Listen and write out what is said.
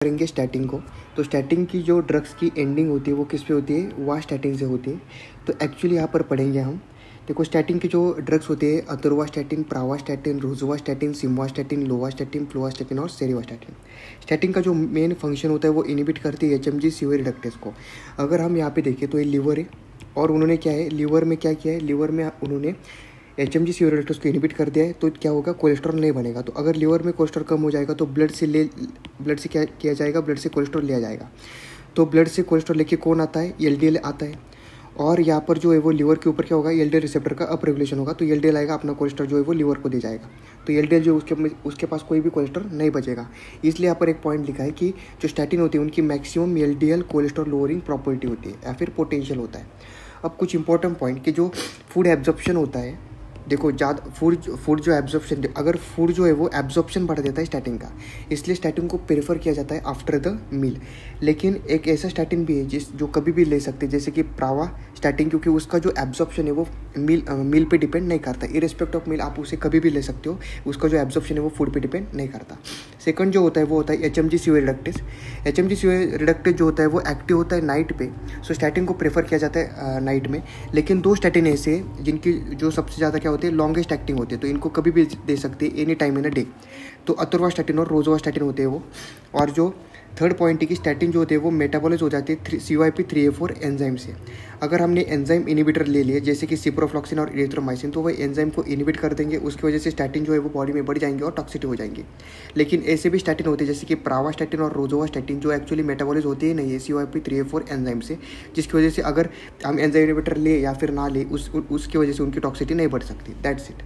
करेंगे स्टैटिन को। तो स्टैटिन की जो ड्रग्स की एंडिंग होती है वो किस पे होती है, वास्टैटिन से होती है। तो एक्चुअली यहाँ पर पढ़ेंगे हम। देखो स्टैटिन की जो ड्रग्स होती है अतर्वास्टैटिन, प्रावास्टैटिन, रोजुवास्टैटिन, सिम्वास्टैटिन, लोवास्टैटिन, फ्लोवास्टैटिन और सेरिवास्टैटिन। स्टैटिन का जो मेन फंक्शन होता है वो इनहिबिट करती है HMG CoA रिडक्टेज को। अगर हम यहाँ पे देखें तो ये लीवर है और उन्होंने क्या है, लीवर में क्या किया है, लीवर में उन्होंने HMG CoA रिडक्टेज को इनहिबिट कर दिया है। तो क्या होगा, कोलेस्ट्रॉल नहीं बनेगा। तो अगर लीवर में कोलेस्ट्रॉल कम हो जाएगा तो ब्लड से क्या किया जाएगा, ब्लड से कोलेस्ट्रॉल लिया जाएगा। तो ब्लड से कोलेस्ट्रॉल लेके कौन आता है, LDL आता है। और यहाँ पर जो है वो लीवर के ऊपर क्या होगा, LDL रिसेप्टर का अप रेगुलेशन होगा। तो LDL आएगा, अपना कोलेस्ट्रॉल जो है वो लीवर को दे जाएगा। तो LDL जो उसके पास कोई भी कोलेस्ट्रॉल नहीं बचेगा। इसलिए यहाँ पर एक पॉइंट लिखा है कि जो स्टैटिन होती है उनकी maximum LDL cholesterol lowering property होती है या फिर पोटेंशियल होता है। अब कुछ इंपॉर्टेंट पॉइंट कि जो फूड एब्जॉर्प्शन होता है, देखो ज़्यादा फूड जो एब्जॉर्प्शन, अगर फूड जो है वो एब्जॉर्प्शन बढ़ा देता है स्टैटिन का, इसलिए स्टैटिन को प्रेफर किया जाता है आफ्टर द मील। लेकिन एक ऐसा स्टैटिन भी है जो कभी भी ले सकते हैं, जैसे कि प्रावा स्टैटिन, क्योंकि उसका जो एब्जॉर्प्शन है वो मील पे डिपेंड नहीं करता। इरेस्पेक्ट ऑफ मील आप उसे कभी भी ले सकते हो, उसका जो एब्जॉर्प्शन है वो फूड पे डिपेंड नहीं करता। सेकंड जो होता है वो होता है HMG CoA reductase. HMG CoA reductase जो होता है वो एक्टिव होता है नाइट पे। सो स्टैटिन को प्रेफर किया जाता है नाइट में। लेकिन दो स्टैटिन ऐसे हैं जिनकी जो सबसे ज़्यादा क्या होते हैं, लॉन्गेस्ट एक्टिंग होती है। तो इनको कभी भी दे सकते हैं, any time in a day. तो अतर्वास्टैटिन और रोजुवास्टैटिन होते हैं वो। और जो थर्ड पॉइंट है कि स्टैटिन जो होते हैं वो मेटाबॉलाइज हो जाती है CYP3A4 एंजाइम से। अगर हमने एंजाइम इनिबिटर ले लिए जैसे कि सिप्रोफ्लॉक्सिन और इरिथ्रोमाइसिन, तो वह एंजाइम को इनिबिट कर देंगे। उसकी वजह से स्टैटिन जो है वो बॉडी में बढ़ जाएंगे और टॉक्सिटी हो जाएंगे। लेकिन ऐसे भी स्टैटिन होते हैं जैसे कि प्रावास्टैटिन और रोजुवास्टैटिन जो एक्चुअली मेटाबॉलाइज होते ही नहीं है CYP3A4 एंजाइम से, जिसकी वजह से अगर हम एंजाइम इनिबिटर ले या फिर ना ले उसकी वजह से उनकी टॉक्सिटी नहीं बढ़ सकती। That's it.